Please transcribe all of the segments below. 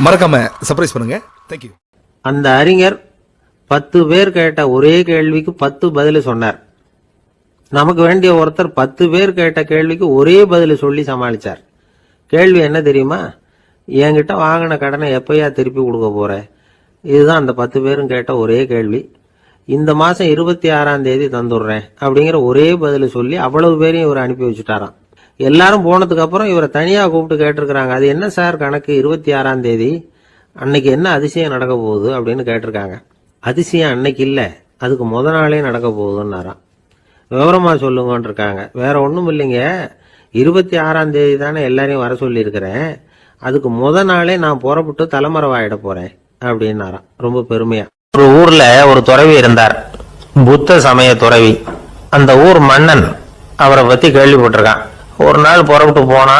மறக்காம சர்ப்ரைஸ் பண்ணுங்க. தேங்க்யூ. அந்த அறிஞர் 10 பேர் கேட்ட ஒரே கேள்விக்கு 10 பதில் சொன்னார். நமக்கு வேண்டிய ஒருத்தர் 10 பேர் கேட்ட கேள்விக்கு ஒரே பதில் சொல்லி சமாளிச்சார். கேள்வி என்ன தெரியுமா? என்கிட்ட வாங்கின கடனை எப்பயா திருப்பி கொடுக்க போற? இதுதான் அந்த 10 பேரும் கேட்ட ஒரே கேள்வி. இந்த மாசம் 26ஆம் தேதி தந்துடுறேன் அப்படிங்கிற ஒரே பதில் சொல்லி அவ்வளவு பேரையும் இவர் அனுப்பி வச்சுட்டாராம். எல்லாரும் போனதுக்கு அப்புறம் இவரை தனியா கூப்பிட்டு கேட்டிருக்கிறாங்க. அது என்ன சார் கணக்கு 26ஆம் தேதி அன்னைக்கு என்ன அதிசயம் நடக்க போகுது அப்படின்னு கேட்டிருக்காங்க. அதிசயம் அன்னைக்கு இல்ல, அதுக்கு முத நாளே நடக்க போகுதுன்னாராம். விவரமா சொல்லுங்கன்னு இருக்காங்க. வேற ஒண்ணும் இல்லைங்க, 26ஆம் தேதி தானே எல்லாரையும் வர சொல்லி இருக்கிறேன், அதுக்கு முத நாளே நான் புறப்பட்டு தலைமறைவாயிட போறேன் அப்படின்னாராம் ரொம்ப பெருமையா. ஒரு ஊர்ல ஒரு துறவி இருந்தார், புத்த சமய துறவி. அந்த ஊர் மன்னன் அவரை பத்தி கேள்விப்பட்டிருக்கான். ஒரு நாள் புறப்பட்டு போனா,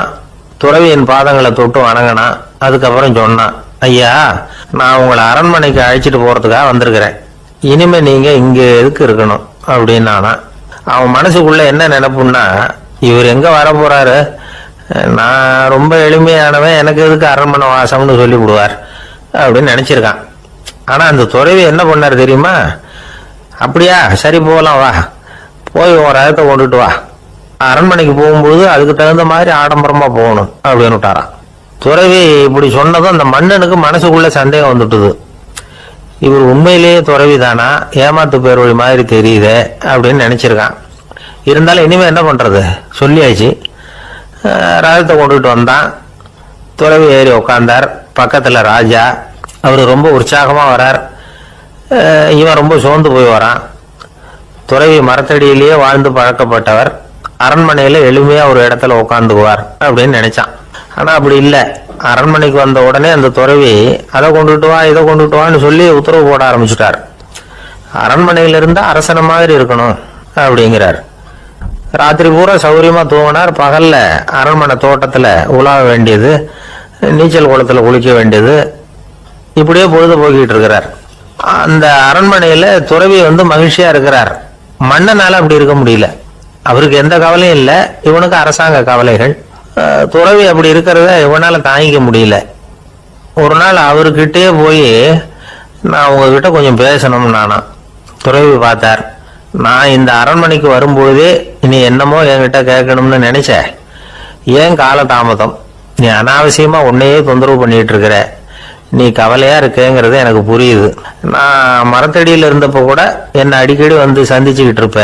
துறவியின் பாதங்களை தொட்டு வணங்கினான். அதுக்கப்புறம் சொன்னான், ஐயா நான் உங்களை அரண்மனைக்கு அழைச்சிட்டு போறதுக்காக வந்திருக்கிறேன், இனிமே நீங்க இங்க எதுக்கு இருக்கணும் அப்படின்னானா. அவன் மனசுக்குள்ள என்ன நினைப்புன்னா, இவர் எங்க வர போறாரு, நான் ரொம்ப எளிமையானவன், எனக்கு எதுக்கு அரண்மனை வாசம்னு சொல்லி விடுவார் அப்படின்னு நினைச்சிருக்கான். ஆனா அந்த துறவி என்ன பண்ணாரு தெரியுமா? அப்படியா, சரி போகலாம், வா போய் ஒரு ரகத்தை கொண்டுட்டு வா, அரண்மனைக்கு போகும்போது அதுக்கு தகுந்த மாதிரி ஆடம்பரமா போகணும் அப்படின்னு விட்டாராம். துறவி இப்படி சொன்னதும் அந்த மன்னனுக்கு மனசுக்குள்ள சந்தேகம் வந்துட்டுது. இவர் உண்மையிலேயே துறவி தானா, ஏமாத்து பேர் வழி மாதிரி தெரியுதே அப்படின்னு நினைச்சிருக்கான். இருந்தாலும் இனிமே என்ன பண்றது, சொல்லியாச்சு. ரகத்தை கொண்டுட்டு வந்தான். துறவி ஏறி உக்காந்தார். பக்கத்துல ராஜா, அவரு ரொம்ப உற்சாகமா வரார். இவன் ரொம்ப சோர்ந்து போய் வரான். துறவி மரத்தடியிலேயே வாழ்ந்து பழக்கப்பட்டவர், அரண்மனையில எளிமையா ஒரு இடத்துல உட்காந்துக்குவார் அப்படின்னு நினைச்சான். ஆனா அப்படி இல்ல. அரண்மனைக்கு வந்த உடனே அந்த துறவி அதை கொண்டுட்டு வா இதை கொண்டுட்டு வான்னு சொல்லி உத்தரவு போட ஆரம்பிச்சுட்டார். அரண்மனையில இருந்தா அரசன மாதிரி இருக்கணும் அப்படிங்கிறார். ராத்திரி பூரா சௌரியமா தூங்கினார். பகல்ல அரண்மனை தோட்டத்துல உலாவ வேண்டியது, நீச்சல் குளத்துல குளிக்க வேண்டியது, இப்படியே பொழுது போக்கிட்டு இருக்கிறார். அந்த அரண்மனையில துறவி மகிழ்ச்சியா இருக்கிறார். மன்னனால அப்படி இருக்க முடியல. அவருக்கு எந்த கவலையும் இல்லை, இவனுக்கு அரசாங்க கவலைகள். துறவி அப்படி இருக்கிறத இவனால தாங்கிக்க முடியல. ஒரு நாள் அவர்கிட்டயே போய், நான் உங்ககிட்ட கொஞ்சம் பேசணும் நானா. துறவி பார்த்தார். நான் இந்த அரண்மனைக்கு வரும்பொழுதே நீ என்னமோ என்கிட்ட கேட்கணும்னு நினைச்ச, ஏன் கால தாமதம்? நீ அனாவசியமா உன்னையே தொந்தரவு பண்ணிட்டு இருக்கிற, நீ கவலையா இருக்கேங்கிறது எனக்கு புரியுது. நான் மரத்தடியில இருந்தப்ப கூட என்னை அடிக்கடி சந்திச்சுக்கிட்டு இருப்ப,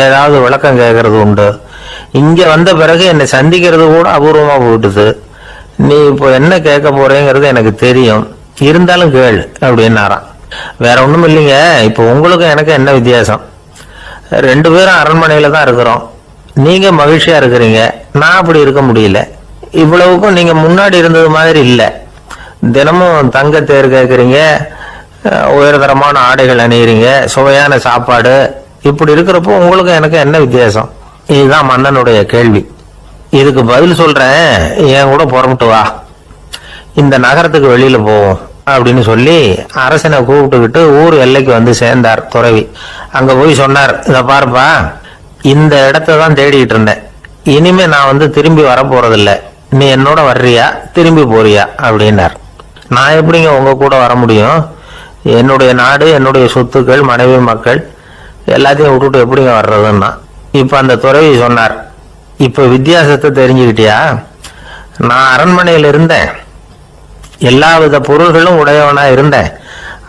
ஏதாவது விளக்கம் கேட்கறது உண்டு. இங்க வந்த பிறகு என்னை சந்திக்கிறது கூட அபூர்வமா போயிட்டுது. நீ இப்போ என்ன கேட்க போறேங்கிறது எனக்கு தெரியும், இருந்தாலும் கேள் அப்படின்னாராம். வேற ஒண்ணும் இல்லைங்க, இப்போ உங்களுக்கும் எனக்கு என்ன வித்தியாசம்? 2 பேரும் அரண்மனையில தான் இருக்கிறோம். நீங்க மகிழ்ச்சியா இருக்கிறீங்க, நான் அப்படி இருக்க முடியல. இவ்வளவுக்கும் நீங்க முன்னாடி இருந்தது மாதிரி இல்ல. தினமும் தங்க தேர் கேட்கறீங்க, உயர்தரமான ஆடைகள் அணிகிறீங்க, சுவையான சாப்பாடு. இப்படி இருக்கிறப்போ உங்களுக்கு எனக்கு என்ன வித்தியாசம்? இதுதான் மன்னனுடைய கேள்வி. இதுக்கு பதில் சொல்றேன், என் கூட புறப்பட்டு வா, இந்த நகரத்துக்கு வெளியில போவோம் அப்படின்னு சொல்லி அரசனை கூப்பிட்டுக்கிட்டு ஊர் எல்லைக்கு சேர்ந்தார் துறவி. அங்க போய் சொன்னார், இத பாருப்பா, இந்த இடத்த தான் தேடிட்டு இருந்தேன், இனிமே நான் திரும்பி வர போறதில்ல, நீ என்னோட வர்றியா திரும்பி போறியா அப்படின்னார். நான் எப்படிங்க உங்க கூட வர முடியும்? என்னுடைய நாடு, என்னுடைய சொத்துக்கள், மனைவி மக்கள் எல்லாத்தையும் விட்டுட்டு எப்படிங்க வர்றதுன்னா. இப்ப அந்த துறவி சொன்னார், இப்ப வித்தியாசத்தை தெரிஞ்சுக்கிட்டியா? நான் அரண்மனையில் இருந்தேன், எல்லா வித பொருள்களும் உடையவனா இருந்தேன்,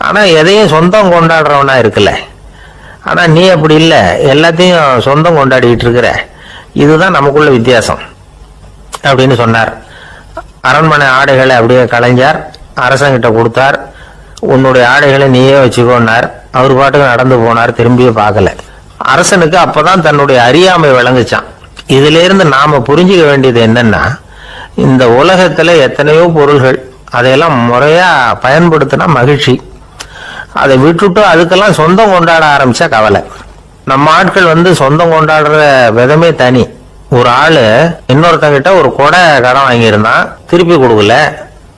ஆனா எதையும் சொந்தம் கொண்டாடுறவனா இருக்கல. ஆனா நீ அப்படி இல்ல, எல்லாத்தையும் சொந்தம் கொண்டாடிட்டு இருக்கிற. இதுதான் நமக்குள்ள வித்தியாசம் அப்படின்னு சொன்னார். அரண்மனை ஆடைகளை அப்படியே கலைஞர் அரசங்கிட்ட கொடுத்தார். உன்னுடைய ஆடைகளை நீயே வச்சுக்கோன்னார். அவர் பாட்டுக்கு நடந்து போனார், திரும்பியே பார்க்கல. அரசனுக்கு அப்பதான் தன்னுடைய அறியாமை விளங்குச்சான். இதுல இருந்து நாம புரிஞ்சுக்க வேண்டியது என்னன்னா, இந்த உலகத்துல எத்தனையோ பொருள்கள், அதையெல்லாம் முறையா பயன்படுத்தினா மகிழ்ச்சி, அதை விட்டுட்டு அதுக்கெல்லாம் சொந்தம் கொண்டாட ஆரம்பிச்சா கவலை. நம்ம ஆட்கள் சொந்தம் கொண்டாடுற விதமே தனி. ஒரு ஆளு இன்னொருத்தங்கிட்ட ஒரு கொடை கடன் வாங்கியிருந்தான், திருப்பி கொடுக்கல.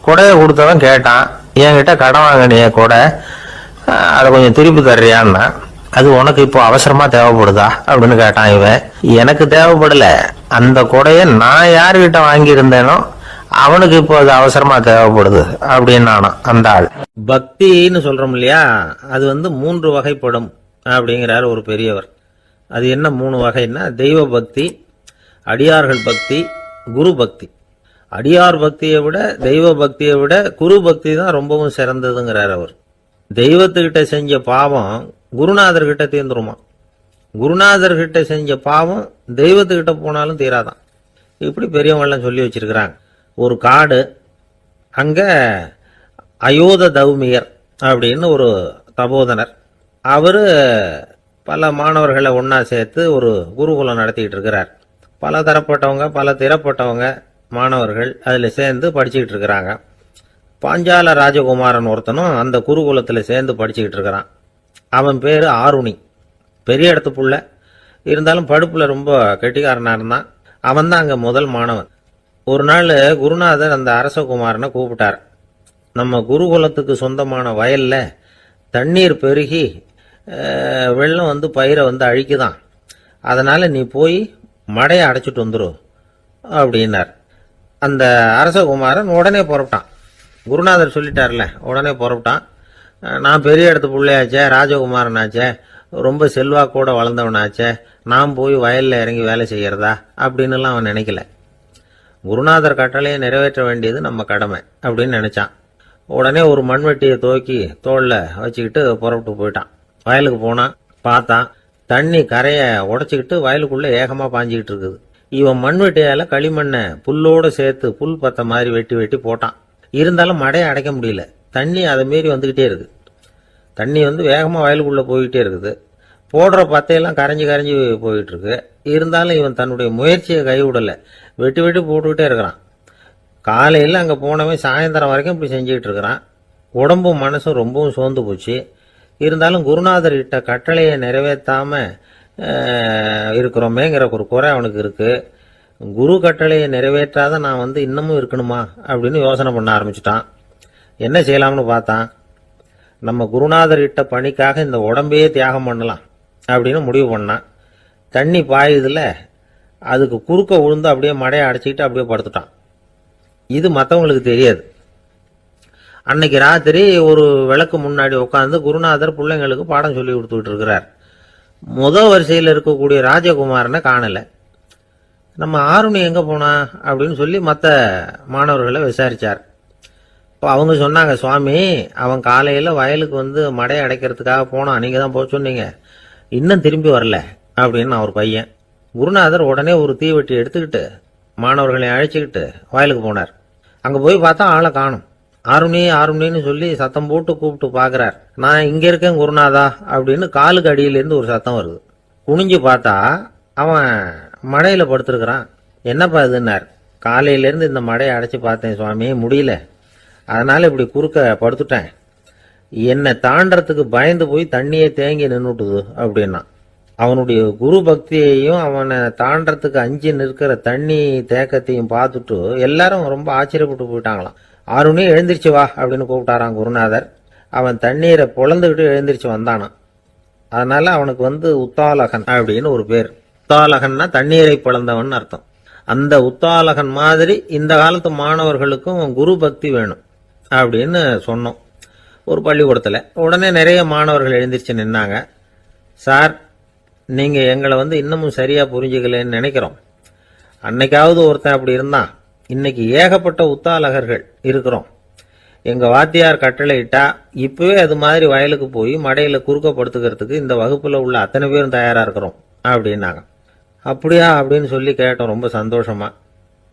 கொடையை கொடுத்தவன் கேட்டான், என்கிட்ட கடன் வாங்கினிய கொடை, அதை கொஞ்சம் திருப்பி தர்றியான்னா. அது உனக்கு இப்போ அவசரமா தேவைப்படுதா அப்படின்னு கேட்டான் இவன். எனக்கு தேவைப்படல, அந்த கொடையை நான் யாருகிட்ட வாங்கியிருந்தேனோ அவனுக்கு இப்போ அது அவசரமா தேவைப்படுது அப்படின்னு அந்த ஆள். பக்தின்னு சொல்றோம் இல்லையா, அது 3 வகைப்படும் அப்படிங்கிறார் ஒரு பெரியவர். அது என்ன 3 வகைன்னா, தெய்வ பக்தி, அடியார்கள் பக்தி, குரு பக்தி. அடியார் பக்தியை விட, தெய்வ பக்தியை விட குரு பக்தி தான் ரொம்பவும் சிறந்ததுங்கிறார் அவர். தெய்வத்துக்கிட்ட செஞ்ச பாவம் குருநாதர்கிட்ட தீர்ந்துருமா, குருநாதர்கிட்ட செஞ்ச பாவம் தெய்வத்துக்கிட்ட போனாலும் தீராதான். இப்படி பெரியவங்கெல்லாம் சொல்லி வச்சிருக்கிறாங்க. ஒரு காடு, அங்க அயோத தௌமியர் அப்படின்னு ஒரு தபோதனர், அவரு பல மாணவர்களை ஒன்னா சேர்த்து ஒரு குருகுலம் நடத்திக்கிட்டு இருக்கிறார். பல தரப்பட்டவங்க, பல திறப்பட்டவங்க மாணவர்கள் அதுல சேர்ந்து படிச்சுக்கிட்டு இருக்கிறாங்க. பாஞ்சால ராஜகுமாரன் ஒருத்தனும் அந்த குருகுலத்துல சேர்ந்து படிச்சுக்கிட்டு இருக்கிறான். அவன் பேரு ஆருணி. பெரிய இடத்து புள்ள, இருந்தாலும் படுப்புல ரொம்ப கெட்டிக்காரனா இருந்தான். அவன் தான் அங்க முதல் மாணவன். ஒரு நாள் குருநாதர் அந்த அரசகுமாரனை கூப்பிட்டார். நம்ம குருகுலத்துக்கு சொந்தமான வயல்ல தண்ணீர் பெருகி வெள்ளம் பயிரை அழிக்குதான், அதனால நீ போய் மடையை அடைச்சிட்டு வந்துரு அப்படின்னார். அந்த அரசகுமாரன் உடனே புறப்பட்டான். குருநாதர் சொல்லிட்டார்ல, உடனே புறப்பட்டான். நான் பெரிய இடத்து பிள்ளையாச்சே, ராஜகுமாரனாச்சே, ரொம்ப செல்வாக்கூட வளர்ந்தவனாச்சே, நான் போய் வயல்ல இறங்கி வேலை செய்யறதா அப்படின்னுலாம் அவன் நினைக்கல. குருநாதர் கட்டளையை நிறைவேற்ற வேண்டியது நம்ம கடமை அப்படின்னு நினைச்சான். உடனே ஒரு மண்வெட்டியை துவக்கி தோல்ல வச்சுக்கிட்டு புறப்பட்டு போயிட்டான். வயலுக்கு போனான். பார்த்தான், தண்ணி கரையை உடைச்சிக்கிட்டு வயலுக்குள்ள ஏகமா பாஞ்சிக்கிட்டு இருக்குது. இவன் மண்வெட்டியால களிமண்ணை புல்லோட சேர்த்து புல் பத்த மாதிரி வெட்டி வெட்டி போட்டான். இருந்தாலும் மடையை அடைக்க முடியல. தண்ணி அதை மீறி வந்துகிட்டே இருக்கு. தண்ணி வேகமா வயலுக்குள்ள போயிட்டே இருக்குது. போடுற பத்தையெல்லாம் கரைஞ்சி கரைஞ்சி போயிட்டு இருக்கு. இருந்தாலும் இவன் தன்னுடைய முயற்சியை கைவிடல, வெட்டி வெட்டி போட்டுக்கிட்டே இருக்கிறான். காலையில் அங்க போனவன் சாயந்தரம் வரைக்கும் இப்படி செஞ்சுக்கிட்டு இருக்கிறான். உடம்பும் மனசும் ரொம்பவும் சோர்ந்து போச்சு. இருந்தாலும் குருநாதர் இட்ட கட்டளையை நிறைவேற்றாம இருக்கிறோமேங்கிற ஒரு குறை அவனுக்கு இருக்கு. குரு கட்டளையை நிறைவேற்றாத நான் இன்னமும் இருக்கணுமா அப்படின்னு யோசனை பண்ண ஆரம்பிச்சுட்டான். என்ன செய்யலாம்னு பார்த்தான். நம்ம குருநாதர் இட்ட பணிக்காக இந்த உடம்பையே தியாகம் பண்ணலாம் அப்படின்னு முடிவு பண்ணான். தண்ணி பாயுதுல, அதுக்கு குறுக்க விழுந்து அப்படியே மடையை அடைச்சிக்கிட்டு அப்படியே படுத்துட்டான். இது மற்றவங்களுக்கு தெரியாது. அன்னைக்கு ராத்திரி ஒரு விளக்கு முன்னாடி உட்காந்து குருநாதர் பிள்ளைங்களுக்கு பாடம் சொல்லி கொடுத்துக்கிட்டு இருக்கிறார். வரிசையில் இருக்கக்கூடிய ராஜகுமாரனை காணல. நம்ம ஆருணி எங்க போனா அப்படின்னு சொல்லி மற்ற மாணவர்களை விசாரிச்சார். இப்போ அவங்க சொன்னாங்க, சுவாமி அவன் காலையில வயலுக்கு மடையை அடைக்கிறதுக்காக போனான், நீங்க தான் போக சொன்னீங்க, இன்னும் திரும்பி வரல அப்படின்னு அவர் பையன். குருநாதர் உடனே ஒரு தீவெட்டி எடுத்துக்கிட்டு மாணவர்களை அழைச்சிக்கிட்டு வயலுக்கு போனார். அங்க போய் பார்த்தா ஆளை காணும். ஆருணி ஆருணின்னு சொல்லி சத்தம் போட்டு கூப்பிட்டு பாக்குறார். நான் இங்க இருக்கேன் குருநாதா அப்படின்னு காலுக்கு அடியிலிருந்து ஒரு சத்தம் வருது. குனிஞ்சு பார்த்தா அவன் மடையில படுத்திருக்கிறான். என்னப்பா இதுன்னார். காலையிலேருந்து இந்த மடையை அடைச்சு பார்த்தேன் சுவாமி, முடியல, அதனால இப்படி குறுக்க படுத்துட்டேன். என்னை தாண்டறதுக்கு பயந்து போய் தண்ணியே தேங்கி நின்றுட்டுது அப்படின்னா. அவனுடைய குரு பக்தியையும் அவனை தாண்டறதுக்கு அஞ்சு நிற்கிற தண்ணி தேக்கத்தையும் பார்த்துட்டு எல்லாரும் ரொம்ப ஆச்சரியப்பட்டு போயிட்டாங்களாம். ஆருணி எழுந்திருச்சு வா அப்படின்னு கூப்பிட்டாராம் குருநாதர். அவன் தண்ணீரை பொழந்துக்கிட்டு எழுந்திருச்சு வந்தானான். அதனால அவனுக்கு உத்தாலகன் அப்படின்னு ஒரு பேர். உத்தாலகன்னா தண்ணீரை பிளந்தவன் அர்த்தம். அந்த உத்தாலகன் மாதிரி இந்த காலத்து மாணவர்களுக்கும் குரு பக்தி வேணும் அப்படின்னு சொன்னோம் ஒரு பள்ளிக்கூடத்துல. உடனே நிறைய மாணவர்கள் எழுந்திருச்சு நின்னாங்க. சார், நீங்க எங்களை இன்னமும் சரியா புரிஞ்சுக்கலன்னு நினைக்கிறோம். அன்னைக்காவது ஒருத்தன் அப்படி இருந்தான், இன்னைக்கு ஏகப்பட்ட உத்தாலகர்கள் இருக்கிறோம். எங்க வாத்தியார் கட்டளை இட்டா இப்பவே அது மாதிரி வயலுக்கு போய் மடையில குறுக்கப்படுத்துக்கிறதுக்கு இந்த வகுப்புல உள்ள அத்தனை பேரும் தயாரா இருக்கிறோம் அப்படின்னாங்க. அப்படியா அப்படின்னு சொல்லி கேட்டோம் ரொம்ப சந்தோஷமா.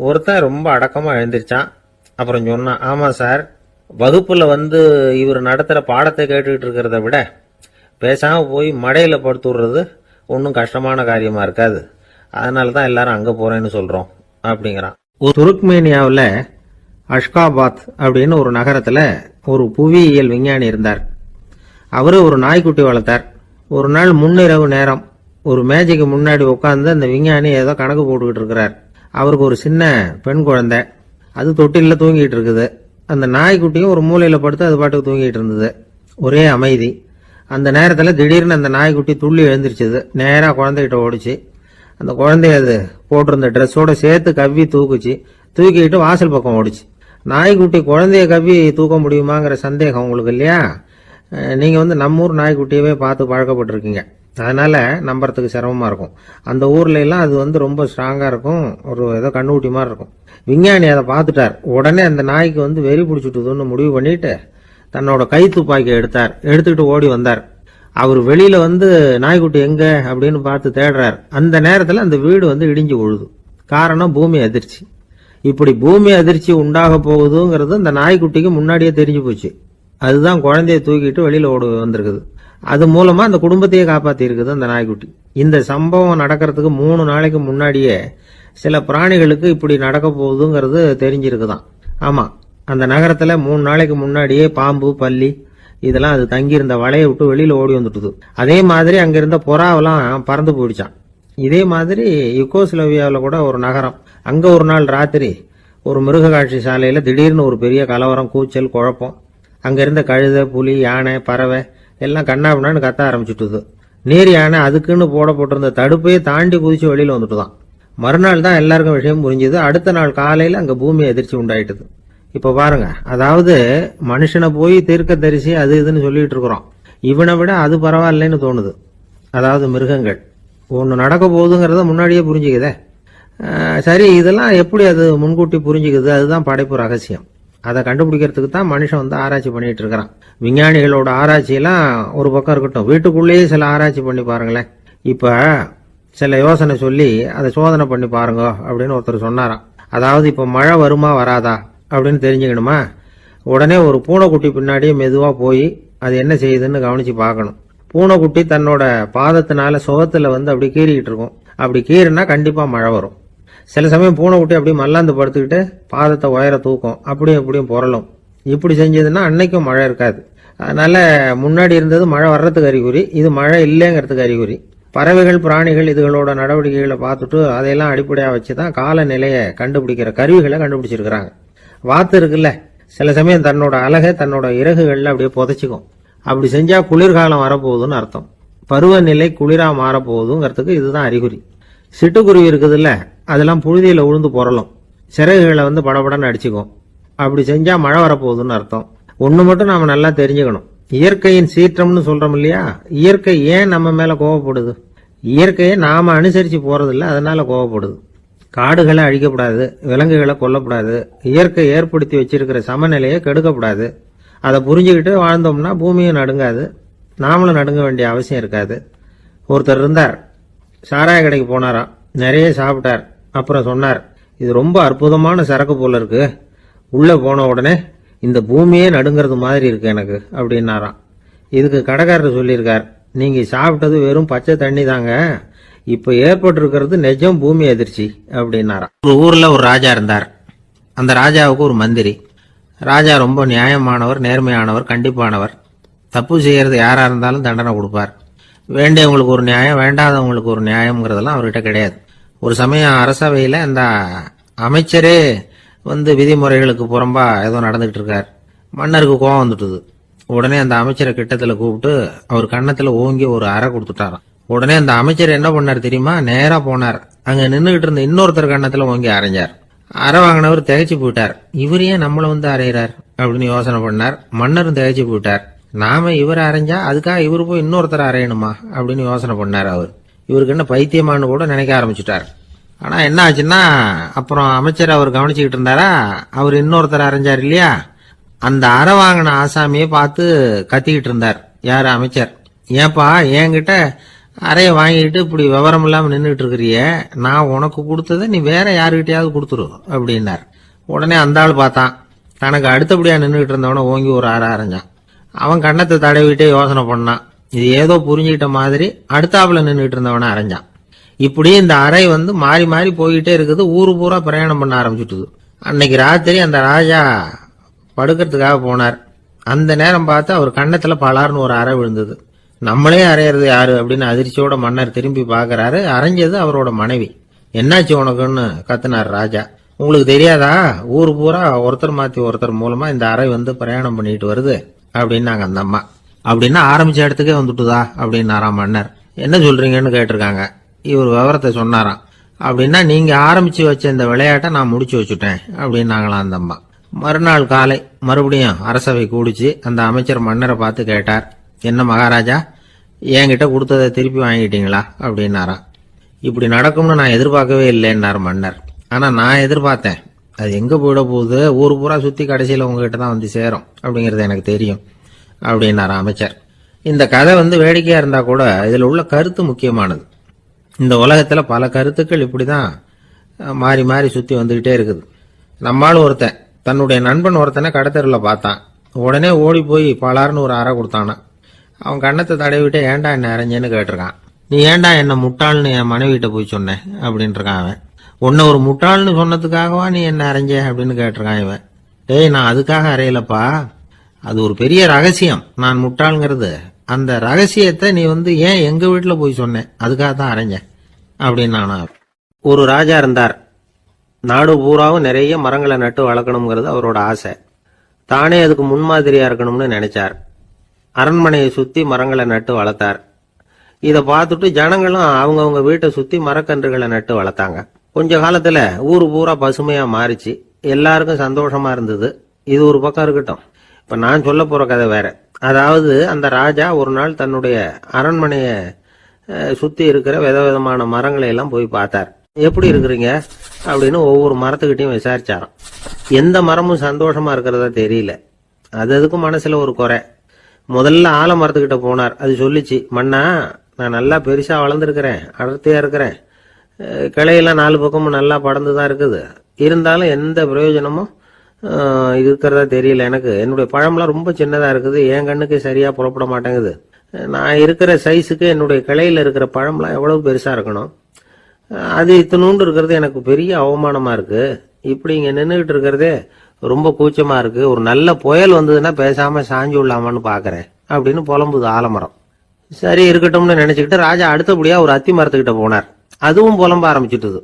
ஒருத்தன் ரொம்ப அடக்கமா எழுந்திருச்சான். அப்புறம் சொன்னான், ஆமா சார், வகுப்புல இவர் நடத்துற பாடத்தை கேட்டுக்கிட்டு இருக்கிறத விட பேசாம போய் மடையில படுத்து விடுறது ஒன்றும் கஷ்டமான காரியமா இருக்காது, அதனாலதான் எல்லாரும் அங்க போறேன்னு சொல்றோம் அப்படிங்கிறான். துருக்மேனியாவில் அஷ்காபாத் அப்படின்னு ஒரு நகரத்துல ஒரு புவியியல் விஞ்ஞானி இருந்தார். அவரு ஒரு நாய்க்குட்டி வளர்த்தார். ஒரு நாள் முன்னிரவு நேரம் ஒரு மேஜைக்கு முன்னாடி உட்கார்ந்து அந்த விஞ்ஞானி ஏதோ கணக்கு போட்டுக்கிட்டு இருக்கிறார். அவருக்கு ஒரு சின்ன பெண் குழந்தை, அது தொட்டில தூங்கிட்டு இருக்குது. அந்த நாய்க்குட்டியும் ஒரு மூலையில படுத்து அது பாட்டுக்கு தூங்கிட்டு இருந்தது. ஒரே அமைதி. அந்த நேரத்துல திடீர்னு அந்த நாய்க்குட்டி துள்ளி எழுந்திருச்சுது. நேரா குழந்தைகிட்ட ஓடிச்சு. அந்த குழந்தைய அது போட்டிருந்த ட்ரெஸ்ஸோட சேர்த்து கவ்வி தூக்குச்சு. தூக்கிட்டு வாசல் பக்கம் ஓடிச்சு. நாய்க்குட்டி குழந்தைய கவ்வி தூக்க முடியுமாங்கிற சந்தேகம் உங்களுக்கு இல்லையா? நீங்க நம்ம ஊர் நாய்க்குட்டியவே பார்த்து பழக்கப்பட்டிருக்கீங்க, அதனால நம்புறதுக்கு சிரமமா இருக்கும். அந்த ஊர்ல எல்லாம் அது ரொம்ப ஸ்ட்ராங்கா இருக்கும், ஒரு ஏதோ கண்ணுக்குட்டி மாதிரி இருக்கும். விஞ்ஞானி அதை பார்த்துட்டார். உடனே அந்த நாய்க்கு வெறி பிடிச்சிட்டுதுன்னு முடிவு பண்ணிட்டு தன்னோட கை துப்பாக்கி எடுத்துக்கிட்டு ஓடி வந்தார். அவர் வெளியில நாய்க்குட்டி எங்க அப்படின்னு பார்த்து தேடுறார். அந்த நேரத்துல அந்த வீடு இடிஞ்சு விழுது. காரணம் பூமி அதிர்ச்சி. இப்படி பூமி அதிர்ச்சி உண்டாக போகுதுங்கிறது அந்த நாய்க்குட்டிக்கு முன்னாடியே தெரிஞ்சு போச்சு. அதுதான் குழந்தைய தூக்கிட்டு வெளியில ஓடி வந்திருக்குது. அது மூலமா அந்த குடும்பத்தையே காப்பாத்தி இருக்குது அந்த நாய்க்குட்டி. இந்த சம்பவம் நடக்கிறதுக்கு 3 நாளைக்கு முன்னாடியே சில பிராணிகளுக்கு இப்படி நடக்க போகுதுங்கிறது தெரிஞ்சிருக்குதான். ஆமா, அந்த நகரத்துல 3 நாளைக்கு முன்னாடியே பாம்பு, பல்லி இதெல்லாம் அது தங்கியிருந்த வலையை விட்டு வெளியில ஓடி வந்துட்டுது. அதே மாதிரி அங்க இருந்த புறாவெல்லாம் பறந்து போயிடுச்சான். இதே மாதிரி யுகோஸ்லோவியாவில் கூட ஒரு நகரம், அங்க ஒரு நாள் ராத்திரி ஒரு மிருக காட்சி சாலையில திடீர்னு ஒரு பெரிய கலவரம், கூச்சல், குழப்பம். அங்க இருந்த கழுதை, புலி, யானை, பறவை எல்லாம் கண்ணாபின்னான்னு கத்த ஆரம்பிச்சுட்டுது. நீர் யானை அதுக்குன்னு போடப்பட்டிருந்த தடுப்பையே தாண்டி குதிச்சு வெளியில வந்துட்டுதான். மறுநாள் தான் எல்லாருக்கும் விஷயம் புரிஞ்சுது. அடுத்த நாள் காலையில அங்க பூமி அதிர்ச்சி உண்டாயிட்டுது. இப்ப பாருங்க, அதாவது மனுஷனை போய் தீர்க்க தரிசி அது இதுன்னு சொல்லிட்டு இருக்கிறோம். இவனை விட அது பரவாயில்லைன்னு தோணுது. அதாவது மிருகங்கள் ஒன்னு நடக்க போகுதுங்கிறத முன்னாடியே புரிஞ்சுக்குதே. சரி, இதெல்லாம் எப்படி அது முன்கூட்டி புரிஞ்சுக்குது? அதுதான் படைப்பு ரகசியம். அதை கண்டுபிடிக்கிறதுக்கு தான் மனுஷன் ஆராய்ச்சி பண்ணிட்டு இருக்கிறான். விஞ்ஞானிகளோட ஆராய்ச்சியெல்லாம் ஒரு பக்கம் இருக்கட்டும், வீட்டுக்குள்ளேயே சில ஆராய்ச்சி பண்ணி பாருங்களேன். இப்ப சில யோசனை சொல்லி அதை சோதனை பண்ணி பாருங்க அப்படின்னு ஒருத்தர் சொன்னாராம். அதாவது இப்ப மழை வருமா வராதா அப்படின்னு தெரிஞ்சுக்கணுமா, உடனே ஒரு பூனைக்குட்டி பின்னாடியே மெதுவா போய் அது என்ன செய்யுதுன்னு கவனிச்சு பார்க்கணும். பூனைக்குட்டி தன்னோட பாதத்தினால சுகத்துல அப்படி கீறிக்கிட்டு இருக்கும். அப்படி கீறினா கண்டிப்பா மழை வரும். சில சமயம் பூனைக்குட்டி அப்படி மல்லாந்து படுத்துக்கிட்டு பாதத்தை உயர தூக்கும், அப்படியும் இப்படியும் புரளும். இப்படி செஞ்சதுன்னா அன்னைக்கும் மழை இருக்காது. அதனால முன்னாடி இருந்தது மழை வர்றதுக்கு அறிகுறி, இது மழை இல்லைங்கிறதுக்கு அறிகுறி. பறவைகள், பிராணிகள் இதுகளோட நடவடிக்கைகளை பார்த்துட்டு அதையெல்லாம் அடிப்படையா வச்சுதான் காலநிலையை கண்டுபிடிக்கிற கருவிகளை கண்டுபிடிச்சிருக்கிறாங்க. வாத்து இருக்குல்ல, சில சமயம் தன்னோட அழகை தன்னோட இறகுகள்ல அப்படியே புதைச்சிக்கும். அப்படி செஞ்சா குளிர்காலம் வரப்போகுதுன்னு அர்த்தம். பருவநிலை குளிரா மாறப்போகுதுங்கிறதுக்கு இதுதான் அறிகுறி. சிட்டுக்குருவி இருக்குதுல்ல, அதெல்லாம் புழுதியில உழுந்து புரளும், சிறகுகளை படபடன்னு அடிச்சுக்கும். அப்படி செஞ்சா மழை வரப்போகுதுன்னு அர்த்தம். ஒண்ணு மட்டும் நாம நல்லா தெரிஞ்சுக்கணும், இயற்கையின் சீற்றம்னு சொல்றோம் இல்லையா, இயற்கை ஏன் நம்ம மேல கோவப்படுது? இயற்கையை நாம அனுசரிச்சு போறதில்ல, அதனால கோவப்படுது. காடுகளை அழிக்கப்படாது, விலங்குகளை கொல்லப்படாது, இயற்கை ஏற்படுத்தி வச்சிருக்கிற சமநிலையை கெடுக்கப்படாது. அதை புரிஞ்சுக்கிட்டு வாழ்ந்தோம்னா பூமியும் நடுங்காது, நாமளும் நடுங்க வேண்டிய அவசியம் இருக்காது. ஒருத்தர் இருந்தார், சாராய கடைக்கு போனாராம், நிறைய சாப்பிட்டார். அப்புறம் சொன்னார், இது ரொம்ப அற்புதமான சரக்கு போல இருக்கு, உள்ள போன உடனே இந்த பூமியே நடுங்கிறது மாதிரி இருக்கு எனக்கு அப்படின்னாராம். இதுக்கு கடைக்காரர் சொல்லியிருக்கார், நீங்க சாப்பிட்டது வெறும் பச்சை தண்ணி தாங்க, இப்ப ஏற்பட்டிருக்கிறது நிஜம் பூமி அதிர்ச்சி அப்படின்னாராம். ஒரு ஊர்ல ஒரு ராஜா இருந்தார். அந்த ராஜாவுக்கு ஒரு மந்திரி. ராஜா ரொம்ப நியாயமானவர், நேர்மையானவர், கண்டிப்பானவர். தப்பு செய்யறது யாரா இருந்தாலும் தண்டனை கொடுப்பார். வேண்டியவங்களுக்கு ஒரு நியாயம், வேண்டாதவங்களுக்கு ஒரு நியாயம்ங்கிறதெல்லாம் அவர்கிட்ட கிடையாது. ஒரு சமயம் அரசவையில அந்த அமைச்சரே விதிமுறைகளுக்கு புறம்பா ஏதோ நடந்துகிட்டு இருக்கார். மன்னருக்கு கோவம் வந்துட்டுது. உடனே அந்த அமைச்சரை கிட்டத்துல கூப்பிட்டு அவர் கன்னத்துல ஓங்கி ஒரு அறை கொடுத்துட்டாராம். உடனே அந்த அமைச்சர் என்ன பண்ணார் தெரியுமா, நேரா போனார், அங்க நின்றுகிட்டு இருந்த இன்னொருத்தர் கன்னத்துல ஓங்கி அரைஞ்சார். அறை வாங்கினவர் திகைச்சு போயிட்டார். இவர் ஏன் நம்மள அரைகிறார் அப்படின்னு யோசனை பண்ணார். மன்னரும் திகைச்சு போயிட்டார். நாம இவரை அரைஞ்சா அதுக்காக இவரு போய் இன்னொருத்தர் அரையணுமா அப்படின்னு யோசனை பண்ணார். அவர் இவருக்கு என்ன பைத்தியமானு கூட நினைக்க ஆரம்பிச்சுட்டார். ஆனா என்ன ஆச்சுன்னா, அப்புறம் அமைச்சர் அவர் கவனிச்சுக்கிட்டு இருந்தாரா, அவர் இன்னொருத்தர் அரைஞ்சார் இல்லையா, அந்த அறை வாங்கின ஆசாமியை பார்த்து கத்திக்கிட்டு இருந்தார். யாரு? அமைச்சர். ஏன்பா என்கிட்ட அறைய வாங்கிட்டு இப்படி விவரம் இல்லாம நின்றுட்டு இருக்கிறிய, நான் உனக்கு கொடுத்ததை நீ வேற யாருகிட்டயாவது கொடுத்துரு அப்படின்னார். உடனே அந்த ஆள் பார்த்தான், தனக்கு அடுத்தபடியா நின்றுகிட்டு இருந்தவன ஓங்கி ஒரு அறை அரைஞ்சான். அவன் கண்ணத்தை தடவிட்டே யோசனை பண்ணான். இது ஏதோ புரிஞ்சுக்கிட்ட மாதிரி அடுத்தாப்புல நின்றுட்டு இருந்தவன அரைஞ்சான். இப்படி இந்த அறை மாறி மாறி போயிட்டே இருக்குது. ஊரு பூரா பிரயாணம் பண்ண ஆரம்பிச்சுட்டுது. அன்னைக்கு ராத்திரி அந்த ராஜா படுக்கிறதுக்காக போனார். அந்த நேரம் பார்த்து அவர் கண்ணத்துல பலார்னு ஒரு அறை விழுந்தது. நம்மளே அரையிறது யாரு அப்படின்னு அதிர்ச்சியோட மன்னர் திரும்பி பாக்குறாரு. அரைஞ்சது அவரோட மனைவி. என்னாச்சு உனக்குன்னு கத்துனார் ராஜா. உங்களுக்கு தெரியாதா, ஊரு பூரா ஒருத்தர் மாத்தி ஒருத்தர் மூலமா இந்த அறை பிரயாணம் பண்ணிட்டு வருது அப்படின்னாங்க அந்த அம்மா. அப்படின்னா ஆரம்பிச்ச இடத்துக்கே வந்துட்டுதா அப்படின்னாராம் மன்னர். என்ன சொல்றீங்கன்னு கேட்டிருக்காங்க. இவர் விவரத்தை சொன்னாராம். அப்படின்னா நீங்க ஆரம்பிச்சு வச்ச இந்த விளையாட்டை நான் முடிச்சு வச்சுட்டேன் அப்படின்னாங்களாம் அந்த அம்மா. மறுநாள் காலை மறுபடியும் அரசவை கூடிச்சு அந்த அமைச்சர் மன்னரை பார்த்து கேட்டார், என்ன மகாராஜா, என்கிட்ட கொடுத்ததை திருப்பி வாங்கிட்டீங்களா அப்படின்னாராம். இப்படி நடக்கும்னு நான் எதிர்பார்க்கவே இல்லைன்னார் மன்னர். ஆனா நான் எதிர்பார்த்தேன், அது எங்க போயிட போகுது, ஊர் பூரா சுத்தி கடைசியில உங்ககிட்ட தான் வந்து சேரும் அப்படிங்கறது எனக்கு தெரியும் அப்படின்னார் அமைச்சர். இந்த கதை வேடிக்கையா இருந்தா கூட இதுல உள்ள கருத்து முக்கியமானது. இந்த உலகத்துல பல கருத்துக்கள் இப்படிதான் மாறி மாறி சுத்தி வந்துகிட்டே இருக்குது. நம்மால் ஒருத்தன் தன்னுடைய நண்பன் ஒருத்தனை கடத்தெருல பார்த்தான். உடனே ஓடி போய் பலார்னு ஒரு அறை கொடுத்தானா. அவன் கண்ணத்தை தடவிட்டு ஏன்டா என்ன அரைஞ்சேன்னு கேட்டிருக்கான். நீ ஏன்டா என்ன முட்டாள்னு என் மனைவிட்ட போய் சொன்னேன் அப்படின்னு இருக்கான் அவன். உன்னை ஒரு முட்டாள்னு சொன்னதுக்காகவா நீ என்ன அரைஞ்ச அப்படின்னு கேட்டிருக்கான் இவன். டேய், நான் அதுக்காக அறையலப்பா, அது ஒரு பெரிய ரகசியம் நான் முட்டாளுங்கிறது. அந்த ரகசியத்தை நீ ஏன் எங்க வீட்டுல போய் சொன்னேன், அதுக்காக தான் அரைஞ்சேன் அப்படின்னு. ஒரு ராஜா இருந்தார். நாடு பூராவும் நிறைய மரங்களை நட்டு வளர்க்கணுங்கிறது அவரோட ஆசை. தானே அதுக்கு முன்மாதிரியா இருக்கணும்னு நினைச்சார். அரண்மனையை சுத்தி மரங்களை நட்டு வளர்த்தார். இதை பார்த்துட்டு ஜனங்களும் அவங்கவுங்க வீட்டை சுத்தி மரக்கன்றுகளை நட்டு வளர்த்தாங்க. கொஞ்ச காலத்துல ஊரு பூரா பசுமையா மாறிச்சு. எல்லாருக்கும் சந்தோஷமா இருந்தது. இது ஒரு பக்கம் இருக்கட்டும். இப்ப நான் சொல்ல போற கதை வேற. அதாவது அந்த ராஜா ஒரு நாள் தன்னுடைய அரண்மனைய சுத்தி இருக்கிற விதவிதமான மரங்களை எல்லாம் போய் பார்த்தார். எப்படி இருக்கிறீங்க அப்படின்னு ஒவ்வொரு மரத்துக்கிட்டையும் விசாரிச்சாராம். எந்த மரமும் சந்தோஷமா இருக்கிறதா தெரியல. அதுக்கும் மனசுல ஒரு குறை. முதல்ல ஆலமரத்துக்கிட்ட போனார். அது சொல்லிச்சு, மண்ணா, நான் நல்லா பெருசா வளர்ந்துருக்கிறேன், அடர்த்தியா இருக்கிறேன், கிளையெல்லாம் 4 பக்கமும் நல்லா படர்ந்துதான் இருக்குது, இருந்தாலும் எந்த பிரயோஜனமும் இருக்கிறதா தெரியல எனக்கு. என்னுடைய பழம்லாம் ரொம்ப சின்னதா இருக்குது, என் கண்ணுக்கு சரியா புறப்பட மாட்டேங்குது. நான் இருக்கிற சைஸுக்கு என்னுடைய கிளையில இருக்கிற பழம்லாம் எவ்வளவு பெருசா இருக்கணும், அது இத்தனூண்டு இருக்கிறது எனக்கு பெரிய அவமானமா இருக்கு. இப்படி இங்க நின்றுகிட்டு இருக்கிறதே ரொம்ப கூச்சமா இருக்கு. ஒரு நல்ல புயல் வந்ததுன்னா பேசாம சாஞ்சு விடலாமான்னு பாக்குறேன் அப்படின்னு புலம்புது ஆலமரம். சரி இருக்கட்டும்னு நினைச்சுக்கிட்டு ராஜா அடுத்தபடியா ஒரு அத்தி மரத்துக்கிட்ட போனார். அதுவும் புலம்ப ஆரம்பிச்சுட்டுது.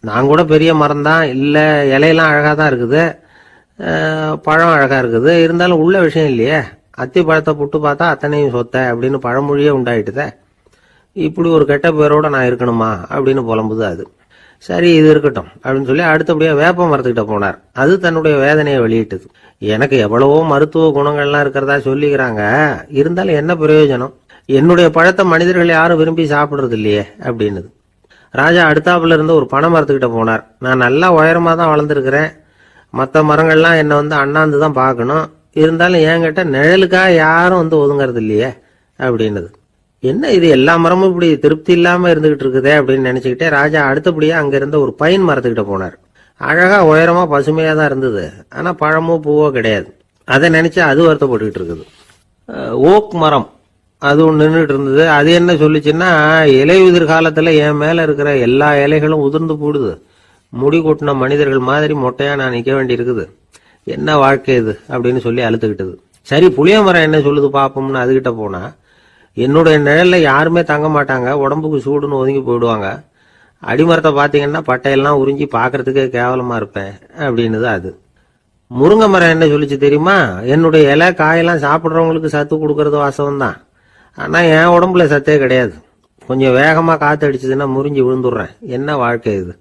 நான் கூட பெரிய மரம் தான், இல்ல இலையெல்லாம் அழகா தான் இருக்குது, பழம் அழகா இருக்குது, இருந்தாலும் உள்ள விஷயம் இல்லையே, அத்தி பழத்தை புட்டு பார்த்தா அத்தனையும் சொத்த அப்படின்னு பழமொழியே உண்டாயிட்டுதே. இப்படி ஒரு கெட்ட பேரோட நான் இருக்கணுமா அப்படின்னு புலம்புது அது. சரி இது இருக்கட்டும் அப்படின்னு சொல்லி அடுத்தபடியா வேப்ப மரத்துக்கிட்ட போனார். அது தன்னுடைய வேதனையை வெளியிட்டது. எனக்கு எவ்வளவோ மருத்துவ குணங்கள்லாம் இருக்கிறதா சொல்லிக்கிறாங்க, இருந்தாலும் என்ன பிரயோஜனம், என்னுடைய பழத்தை மனிதர்கள் யாரும் விரும்பி சாப்பிடுறது இல்லையே அப்படின்னு. ராஜா அடுத்தாப்புல இருந்து ஒரு பனை மரத்துக்கிட்ட போனார். நான் நல்லா உயரமா தான் வளர்ந்துருக்கிறேன், மற்ற மரங்கள்லாம் என்ன அண்ணாந்து தான் பார்க்கணும், இருந்தாலும் என்கிட்ட நிழலுக்கா யாரும் ஒதுங்கறது இல்லையே அப்படின்னது. என்ன இது எல்லா மரமும் இப்படி திருப்தி இல்லாம இருந்துகிட்டு இருக்குதே அப்படின்னு நினைச்சுக்கிட்டே ராஜா அடுத்தபடியா அங்க இருந்த ஒரு பைன் மரத்துக்கிட்ட போனார். அழகா உயரமா பசுமையா தான் இருந்தது, ஆனா பழமோ பூவோ கிடையாது. அதை நினைச்சு அது வருத்தப்பட்டுக்கிட்டு இருக்குது. ஓக் மரம் அது ஒன்று நின்றுட்டு இருந்தது. அது என்ன சொல்லிச்சுன்னா, இலையுதிர் காலத்துல என் மேல இருக்கிற எல்லா இலைகளும் உதிர்ந்து போடுது, முடி கொட்டின மனிதர்கள் மாதிரி மொட்டையா நான் நிக்க வேண்டி இருக்குது, என்ன வாழ்க்கை இது அப்படின்னு சொல்லி அழுத்துக்கிட்டது. சரி புளிய மரம் என்ன சொல்லுது பாப்போம்னு அதுகிட்ட போனா, என்னுடைய நிழல்ல யாருமே தங்க மாட்டாங்க, உடம்புக்கு சூடுன்னு ஒதுங்கி போயிடுவாங்க, அடிமரத்தை பாத்தீங்கன்னா பட்டையெல்லாம் உறிஞ்சி பாக்குறதுக்கே கேவலமா இருப்பேன் அப்படின்னுது அது. முருங்கை மரம் என்ன சொல்லிச்சு தெரியுமா, என்னுடைய இலை காயெல்லாம் சாப்பிட்றவங்களுக்கு சத்து கொடுக்கறது வாசம் தான், ஆனா என் உடம்புல சத்தே கிடையாது, கொஞ்சம் வேகமா காத்து அடிச்சதுன்னா முறிஞ்சு விழுந்துடுறேன், என்ன வாழ்க்கை இது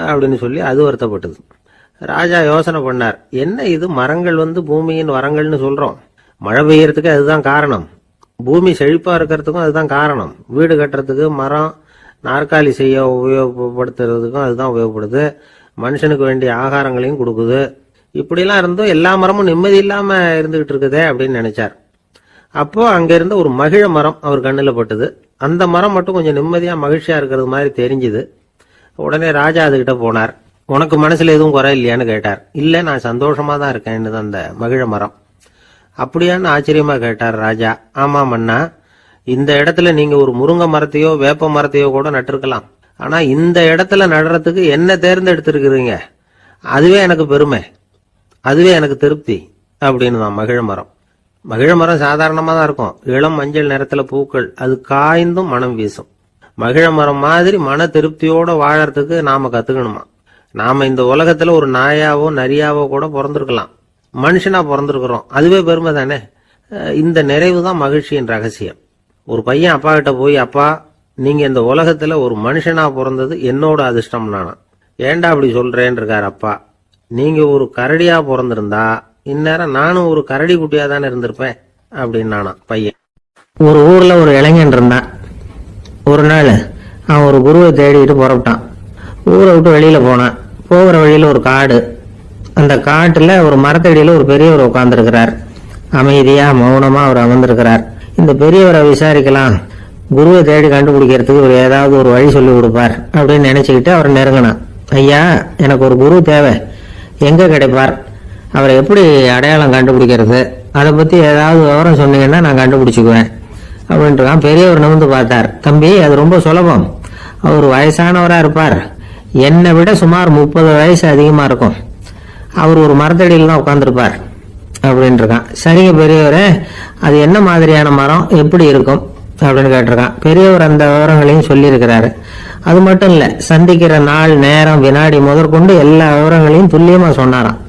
அப்படின்னு சொல்லி அது வருத்தப்பட்டது. ராஜா யோசனை பண்ணார், என்ன இது மரங்கள் பூமியின் வரங்கள்னு சொல்றோம், மழை பெய்யறதுக்கு அதுதான் காரணம், பூமி செழிப்பா இருக்கிறதுக்கும் அதுதான் காரணம், வீடு கட்டுறதுக்கு மரம், நாற்காலி செய்ய உபயோகப்படுத்துறதுக்கும் அதுதான் உபயோகப்படுது, மனுஷனுக்கு வேண்டிய ஆகாரங்களையும் கொடுக்குது, இப்படிலாம் இருந்தும் எல்லா மரமும் நிம்மதி இல்லாம இருந்துகிட்டு இருக்குதே அப்படின்னு நினைச்சார். அப்போ அங்க இருந்த ஒரு மகிழ மரம் அவர் கண்ணுல பட்டது. அந்த மரம் மட்டும் கொஞ்சம் நிம்மதியா மகிழ்ச்சியா இருக்கிறது மாதிரி தெரிஞ்சுது. உடனே ராஜா அதுகிட்ட போனார். உனக்கு மனசுல எதுவும் குறை இல்லையான்னு கேட்டார். இல்ல, நான் சந்தோஷமா தான் இருக்கேன்னு அந்த மகிழ மரம். அப்படியான்னு ஆச்சரியமா கேட்டார் ராஜா. ஆமா மன்னா, இந்த இடத்துல நீங்க ஒரு முருங்கை மரத்தையோ வேப்ப மரத்தையோ கூட நட்டிருக்கலாம், ஆனா இந்த இடத்துல நடுறதுக்கு என்ன தேர்ந்தெடுத்திருக்கிறீங்க, அதுவே எனக்கு பெருமை, அதுவே எனக்கு திருப்தி அப்படின்னு தான் மகிழ மரம். மகிழ மரம் சாதாரணமா தான் இருக்கும், இளம் மஞ்சள் நிறத்துல பூக்கள், அது காய்ந்தும் மனம் வீசும். மகிழ மரம் மாதிரி மன திருப்தியோட வாழறதுக்கு நாம கத்துக்கணுமா. நாம இந்த உலகத்துல ஒரு நாயாவோ நரியாவோ கூட பிறந்திருக்கலாம், மனுஷனா பிறந்திருக்கிறோம், அதுவே பெருமை தானே. இந்த நிறைவு தான் மகிழ்ச்சியின் ரகசியம். ஒரு பையன் அப்பா கிட்ட போய், அப்பா நீங்க இந்த உலகத்துல ஒரு மனுஷனா பிறந்தது என்னோட அதிர்ஷ்டம் நானா. ஏன்டா அப்படி சொல்றேன்னு இருக்காரு அப்பா. நீங்க ஒரு கரடியா பிறந்திருந்தா இந்நேரம் நானும் ஒரு கரடி குட்டியா தானே இருந்திருப்பேன் அப்படின்னு பையன். ஒரு ஊர்ல ஒரு இளைஞன் இருந்தான். ஒரு நாள் அவன் ஒரு குருவை தேடிட்டு புறப்பட்டான். ஊரை விட்டு வெளியில போனான். போகிற வழியில ஒரு காடு. அந்த காட்டுல ஒரு மரத்தடியில ஒரு பெரியவர் உட்கார்ந்துருக்கிறார். அமைதியா மௌனமா அவர் அமர்ந்திருக்கிறார். இந்த பெரியவரை விசாரிக்கலாம், குருவை தேடி கண்டுபிடிக்கிறதுக்கு இவர் ஏதாவது ஒரு வழி சொல்லி கொடுப்பார் அப்படின்னு நினைச்சுக்கிட்டு அவர் நெருங்கினான். ஐயா, எனக்கு ஒரு குரு தேவை, எங்க கிடைப்பார், அவரை எப்படி அடையாளம் கண்டுபிடிக்கிறது, அதை பத்தி ஏதாவது விவரம் சொன்னீங்கன்னா நான் கண்டுபிடிச்சுக்குவேன் அப்படின்ட்டு பெரியவர் நிமிர்ந்து பார்த்தார். தம்பி, அது ரொம்ப சுலபம். அவர் வயசானவரா இருப்பார், என்னை விட சுமார் 30 வயசு அதிகமா இருக்கும். அவர் ஒரு மரத்தடியில் தான் உட்கார்ந்துருப்பார் அப்படின்ட்டு. சரிங்க பெரியவரே, அது என்ன மாதிரியான மரம், எப்படி இருக்கும் அப்படின்னு கேட்டிருக்கான். பெரியவர் அந்த விவரங்களையும் சொல்லியிருக்கிறாரு. அது மட்டும் இல்ல, சந்திக்கிற நாள், நேரம், வினாடி முதற்கொண்டு எல்லா விவரங்களையும் துல்லியமா சொன்னாராம்.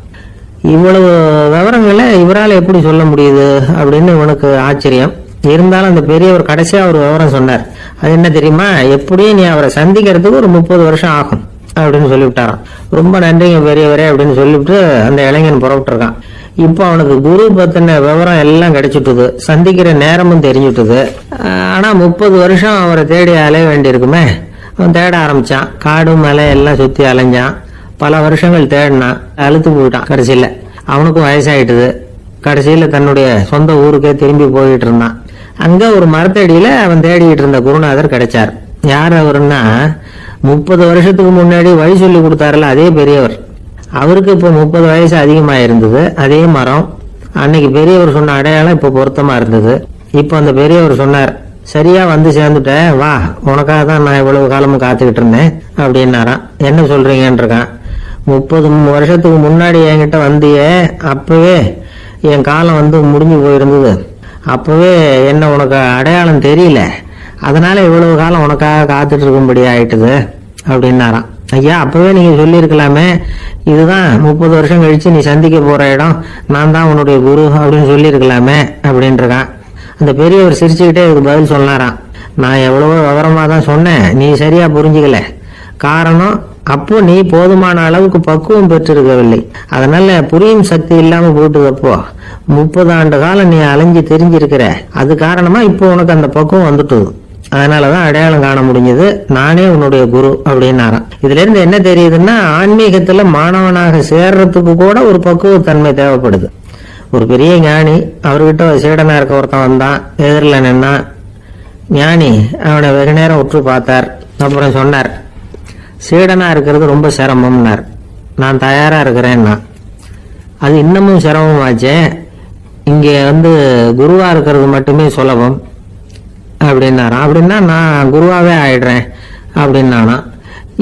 இவ்வளவு விவரங்களை இவரால் எப்படி சொல்ல முடியுது அப்படின்னு இவனுக்கு ஆச்சரியம். இருந்தாலும் அந்த பெரியவர் கடைசியா ஒரு விவரம் சொன்னார். அது என்ன தெரியுமா, எப்படியும் நீ அவரை சந்திக்கிறதுக்கு ஒரு 30 வருஷம் ஆகும் அப்படின்னு சொல்லிவிட்டாராம். ரொம்ப நன்றிங்க பெரியவரே அப்படின்னு சொல்லிவிட்டு அந்த இளைஞன் புறப்பட்டு இருக்கான். இப்போ அவனுக்கு குரு பத்தின விவரம் எல்லாம் கிடைச்சிட்டுது, சந்திக்கிற நேரமும் தெரிஞ்சுட்டுது. ஆனா 30 வருஷம் அவரை தேடி அலைய வேண்டியிருக்குமே. அவன் தேட ஆரம்பிச்சான். காடு மலை எல்லாம் சுத்தி அலைஞ்சான். பல வருஷங்கள் தேடினான். அழுத்து போயிட்டான். கடைசியில அவனுக்கும் வயசாயிட்டுது. கடைசியில தன்னுடைய சொந்த ஊருக்கே திரும்பி போயிட்டு இருந்தான். அங்க ஒரு மரத்தடியில அவன் தேடிட்டு இருந்த குருநாதர் கிடைச்சார். யார் அவருன்னா, 30 வருஷத்துக்கு முன்னாடி வழி சொல்லி கொடுத்தாருல அதே பெரியவர். அவருக்கு இப்போ 30 வயசு அதிகமா இருந்தது. அதே மரம். அன்னைக்கு பெரியவர் சொன்ன அடையாளம் இப்ப பொருத்தமா இருந்தது. இப்போ அந்த பெரியவர் சொன்னார், சரியா வந்து சேர்ந்துட்ட, வா, உனக்காக தான் நான் இவ்வளவு காலமும் காத்துக்கிட்டு இருந்தேன் அப்படின்னாராம். என்ன சொல்றீங்கன்னு இருக்கான். 30 வருஷத்துக்கு முன்னாடி என்கிட்ட வந்தியே, அப்பவே என் காலம் வந்து முடிஞ்சு போயிருந்தது. அப்பவே என்ன உனக்கு அடையாளம் தெரியல, அதனால இவ்வளவு காலம் உனக்காக காத்துட்டு இருக்கும்படி ஆயிட்டுது அப்படின்னாராம். ஐயா, அப்பவே நீங்க சொல்லியிருக்கலாமே, இதுதான் 30 வருஷம் கழிச்சு நீ சந்திக்க போற இடம், நான் தான் உன்னுடைய குரு அப்படின்னு சொல்லியிருக்கலாமே அப்படின்றான். அந்த பெரியவர் சிரிச்சுக்கிட்டே இதுக்கு பதில் சொன்னாராம். நான் எவ்வளவோ விவரமா தான் சொன்னேன், நீ சரியா புரிஞ்சுக்கல. காரணம், அப்போ நீ போதுமான அளவுக்கு பக்குவம் பெற்றிருக்கவில்லை. அதனால புரியும் சக்தி இல்லாம போயிட்டதப்போ 30 ஆண்டு காலம் நீ அலைஞ்சு தெரிஞ்சிருக்கிற. அது காரணமா இப்போ உனக்கு அந்த பக்குவம் வந்துட்டுது. அதனாலதான் அடையாளம் காண முடிஞ்சது, நானே உன்னுடைய குரு அப்படின்னாராம். இதுல இருந்து என்ன தெரியுதுன்னா, ஆன்மீகத்துல மாணவனாக சேர்றதுக்கு கூட ஒரு பக்குவத்தன்மை தேவைப்படுது. ஒரு பெரிய ஞானி, அவர்கிட்ட சீடனா இருக்க ஒருத்தன் வந்தான், எதிரில் நின்னா. ஞானி அவனை வெகு நேரம் உற்று பார்த்தார். அப்புறம் சொன்னார், சீடனா இருக்கிறது ரொம்ப சிரமம்னார். நான் தயாரா இருக்கிறேன்னா. அது இன்னமும் சிரமமாச்சே, இங்க வந்து குருவா இருக்கிறது மட்டுமே சுலபம் அப்படின்னாராம். அப்படின்னா நான் குருவாவே ஆயிடுறேன் அப்படின்னானா.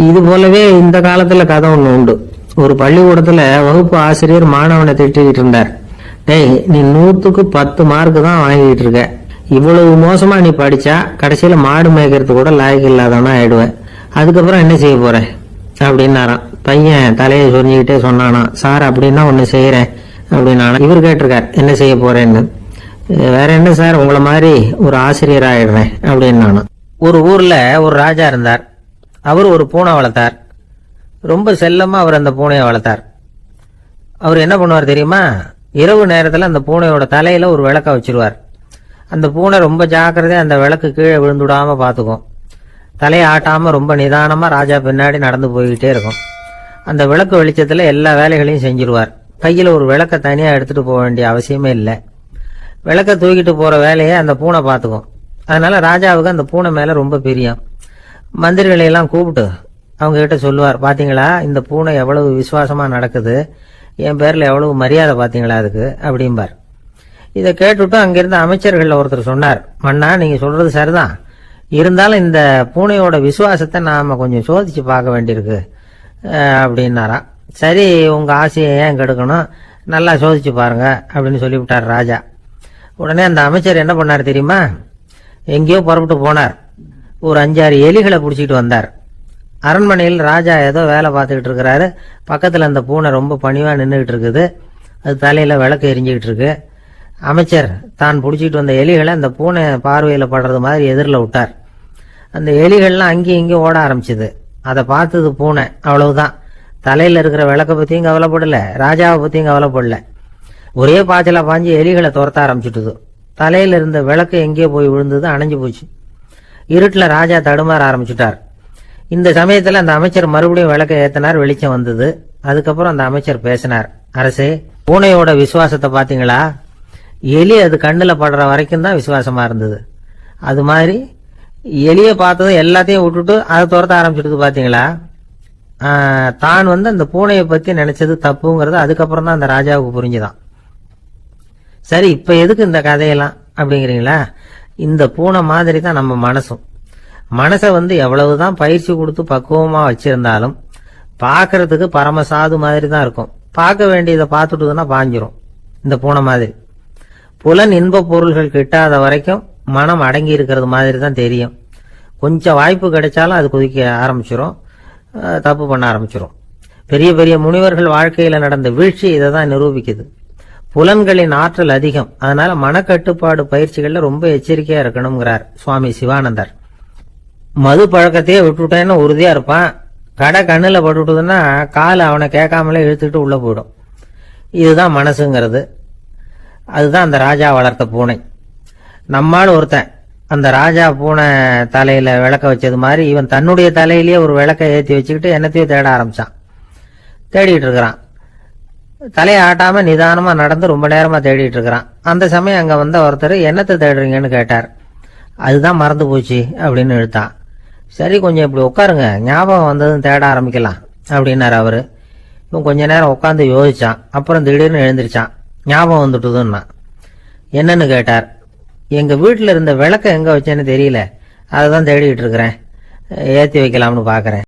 இது போலவே இந்த காலத்துல கதை ஒண்ணு உண்டு. ஒரு பள்ளிக்கூடத்துல வகுப்பு ஆசிரியர் மாணவனை திட்டிக்கிட்டு இருந்தார். டேய், நீ 100க்கு 10 மார்க் தான் வாங்கிட்டு இருக்க, இவ்வளவு மோசமா நீ படிச்சா கடைசியில மாடு மேய்க்கிறது கூட லாய்க்கு இல்லாதவனா ஆயிடுவேன், அதுக்கப்புறம் என்ன செய்ய போற அப்படின்னாராம். பையன் தலையை சொரிஞ்சுக்கிட்டே சொன்னானா, சார் அப்படின்னா ஒண்ணு செய்யறேன் அப்படின்னானா. இவர் கேட்டிருக்கார், என்ன செய்ய போறேன்னு. வேற என்ன சார், உங்களை மாதிரி ஒரு ஆசிரியர் ஆயிடுறேன் அப்படின்னானா. ஒரு ஊர்ல ஒரு ராஜா இருந்தார். அவர் ஒரு பூனை வளர்த்தார். ரொம்ப செல்லமா அவர் அந்த பூனையை வளர்த்தார். அவர் என்ன பண்ணுவார் தெரியுமா, இரவு நேரத்துல அந்த பூனையோட தலையில ஒரு விளக்க வச்சிருவார். அந்த பூனை ரொம்ப ஜாக்கிரதையா அந்த விளக்கு கீழே விழுந்துடாம பாத்துக்கும். தலையை ஆட்டாம ரொம்ப நிதானமா ராஜா பின்னாடி நடந்து போய்கிட்டே இருக்கும். அந்த விளக்கு வெளிச்சத்துல எல்லா வேலைகளையும் செஞ்சிருவார். கையில ஒரு விளக்க தனியா எடுத்துட்டு போக வேண்டிய அவசியமே இல்லை. விளக்க தூக்கிட்டு போற வேலையை அந்த பூனை பாத்துக்கும். அதனால ராஜாவுக்கு அந்த பூனை மேல ரொம்ப பிரியம். மந்திரிகளை எல்லாம் கூப்பிட்டு அவங்க கிட்ட சொல்லுவார், பாத்தீங்களா இந்த பூனை எவ்வளவு விசுவாசமா நடக்குது, என் பேர்ல எவ்வளவு மரியாதை பாத்தீங்களா அதுக்கு அப்படிம்பார். இதை கேட்டுட்டு அங்கிருந்த அமைச்சர்கள்ல ஒருத்தர் சொன்னார், மன்னா நீங்க சொல்றது சரிதான், இருந்தாலும் இந்த பூனையோட விசுவாசத்தை நாம கொஞ்சம் சோதிச்சு பார்க்க வேண்டியிருக்கு அப்படின்னாராம். சரி, உங்க ஆசையை ஏன் கெடுக்கணும், நல்லா சோதிச்சு பாருங்க அப்படின்னு சொல்லிவிட்டார் ராஜா. உடனே அந்த அமைச்சர் என்ன பண்ணார் தெரியுமா, எங்கேயோ புறப்பட்டு போனார். ஒரு 5-6 எலிகளை பிடிச்சிட்டு வந்தார். அரண்மனையில் ராஜா ஏதோ வேலை பார்த்துக்கிட்டு இருக்கிறாரு. பக்கத்துல அந்த பூனை ரொம்ப பணிவா நின்றுகிட்டு இருக்குது. அது தலையில விளக்கு எரிஞ்சுக்கிட்டு இருக்கு. அமைச்சர் தான் பிடிச்சிட்டு வந்த எலிகளை அந்த பூனை பார்வையில படுறது மாதிரி எதிரில் விட்டார். அந்த எலிகள்லாம் அங்கேயும் இங்கேயும் ஓட ஆரம்பிச்சது. அதை பார்த்தது பூனை. அவ்வளவுதான். தலையில இருக்கிற விளக்க பத்தியும் கவலைப்படல, ராஜாவை பத்தியும் கவலைப்படல. ஒரே பாய்ச்சலா பாஞ்சு எலிகளை துரத்த ஆரம்பிச்சுட்டுது. தலையில இருந்த விளக்கு எங்கேயோ போய் விழுந்தது, அணைஞ்சு போச்சு. இருட்டுல ராஜா தடுமாற ஆரம்பிச்சுட்டார். இந்த சமயத்துல அந்த அமைச்சர் மறுபடியும் விளக்க ஏத்தினார். வெளிச்சம் வந்தது. அதுக்கப்புறம் அந்த அமைச்சர் பேசினார். அரசே, பூனையோட விசுவாசத்தை பாத்தீங்களா? எலி அது கண்ணுல படுற வரைக்கும் தான் விசுவாசமா இருந்தது. அது மாதிரி எலிய பார்த்ததும் எல்லாத்தையும் விட்டுட்டு அதை துரத்த ஆரம்பிச்சுட்டு பாத்தீங்களா? தான் அந்த பூனையை பத்தி நினைச்சது தப்புங்கிறது அதுக்கப்புறம் தான் அந்த ராஜாவுக்கு புரிஞ்சுதான். சரி, இப்ப எதுக்கு இந்த கதையெல்லாம் அப்படிங்கிறீங்களா? இந்த பூனை மாதிரி தான் நம்ம மனசும். மனசை எவ்வளவுதான் பயிற்சி கொடுத்து பக்குவமா வச்சிருந்தாலும் பாக்குறதுக்கு பரமசாது மாதிரி தான் இருக்கும். பார்க்க வேண்டியதை பார்த்துட்டுதுன்னா பாஞ்சிரும். இந்த பூனை மாதிரி புலன் இன்ப பொருள்கள் கிட்டாத வரைக்கும் மனம் அடங்கி இருக்கிறது மாதிரி தான் தெரியும். கொஞ்சம் வாய்ப்பு கிடைச்சாலும் அது குதிக்க ஆரம்பிச்சிரும், தப்பு பண்ண ஆரம்பிச்சிரும். பெரிய பெரிய முனிவர்கள் வாழ்க்கையில நடந்த வீழ்ச்சி இதை தான் நிரூபிக்குது. புலன்களின் ஆற்றல் அதிகம். அதனால மனக்கட்டுப்பாடு பயிற்சிகள்ல ரொம்ப எச்சரிக்கையா இருக்கணுங்கிறார் சுவாமி சிவானந்தர். மது பழக்கத்தையே விட்டுட்டேன்னு உறுதியா இருப்பான். கடை கண்ணுல பட்டுட்டுதுன்னா கால் அவனை கேட்காமலே இழுத்துக்கிட்டு உள்ள போயிடும். இதுதான் மனசுங்கிறது. அதுதான் அந்த ராஜா வளர்த்த பூனை. நம்மால் ஒருத்தன் அந்த ராஜா பூனை தலையில விளக்க வச்சது மாதிரி இவன் தன்னுடைய தலையிலேயே ஒரு விளக்க ஏற்றி வச்சுக்கிட்டு என்னத்தையோ தேட ஆரம்பிச்சான். தேடிட்டு இருக்கிறான். தலையை ஆட்டாம நிதானமா நடந்து ரொம்ப நேரமா தேடிட்டு இருக்கிறான். அந்த சமயம் அங்க ஒருத்தர் என்னத்தை தேடுறீங்கன்னு கேட்டார். அதுதான் மறந்து போச்சு அப்படின்னு இழுத்தான். சரி, கொஞ்சம் இப்படி உட்காருங்க, ஞாபகம் வந்ததுன்னு தேட ஆரம்பிக்கலாம் அப்படின்னாரு அவரு. இவன் கொஞ்ச நேரம் உட்காந்து யோசிச்சான். அப்புறம் திடீர்னு எழுந்திருச்சான். ஞாபகம் வந்துட்டுதுன்னா. என்னன்னு கேட்டார். எங்க வீட்டுல இருந்த விளக்க எங்க வச்சேன்னு தெரியல, அதைதான் தேடிட்டு இருக்கிறேன், ஏத்தி வைக்கலாம்னு பாக்குறேன்.